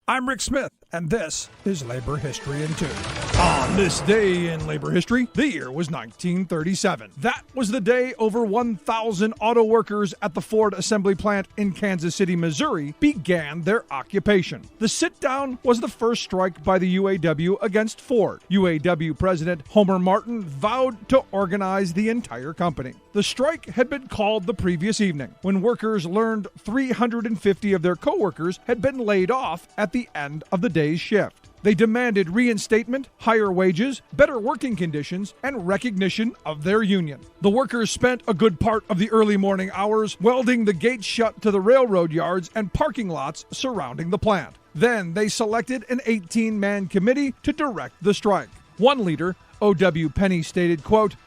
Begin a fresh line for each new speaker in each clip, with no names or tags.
I'm Rick Smith, and this is Labor History in 2. On this day in labor history, the year was 1937. That was the day over 1,000 auto workers at the Ford assembly plant in Kansas City, Missouri, began their occupation. The sit-down was the first strike by the UAW against Ford. UAW President Homer Martin vowed to organize the entire company. The strike had been called the previous evening, when workers learned 350 of their coworkers had been laid off at the end of the day's shift. They demanded reinstatement, higher wages, better working conditions, and recognition of their union. The workers spent a good part of the early morning hours welding the gates shut to the railroad yards and parking lots surrounding the plant. Then they selected an 18-man committee to direct the strike. One leader, O.W. Penney, stated, quote,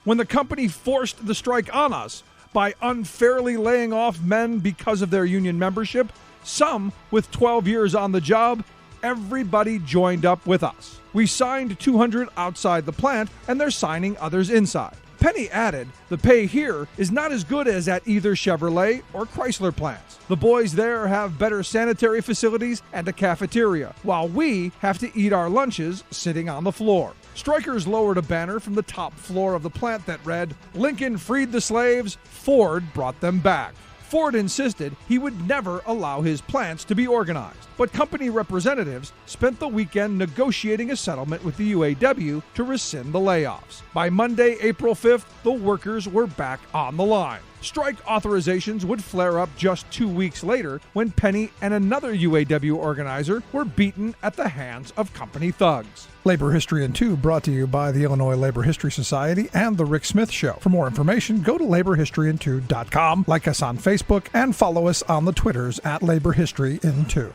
"When the company forced the strike on us by unfairly laying off men because of their union membership, some with 12 years on the job, everybody joined up with us. We signed 200 outside the plant, and they're signing others inside." Penney added, "The pay here is not as good as at either Chevrolet or Chrysler plants. The boys there have better sanitary facilities and a cafeteria, while we have to eat our lunches sitting on the floor." Strikers lowered a banner from the top floor of the plant that read, "Lincoln freed the slaves, Ford brought them back." Ford insisted he would never allow his plants to be organized, but company representatives spent the weekend negotiating a settlement with the UAW to rescind the layoffs. By Monday, April 5th, the workers were back on the line. Strike authorizations would flare up just 2 weeks later when Penney and another UAW organizer were beaten at the hands of company thugs. Labor History in 2 brought to you by the Illinois Labor History Society and The Rick Smith Show. For more information, go to laborhistoryin2.com, like us on Facebook, and follow us on the Twitters at Labor History in 2.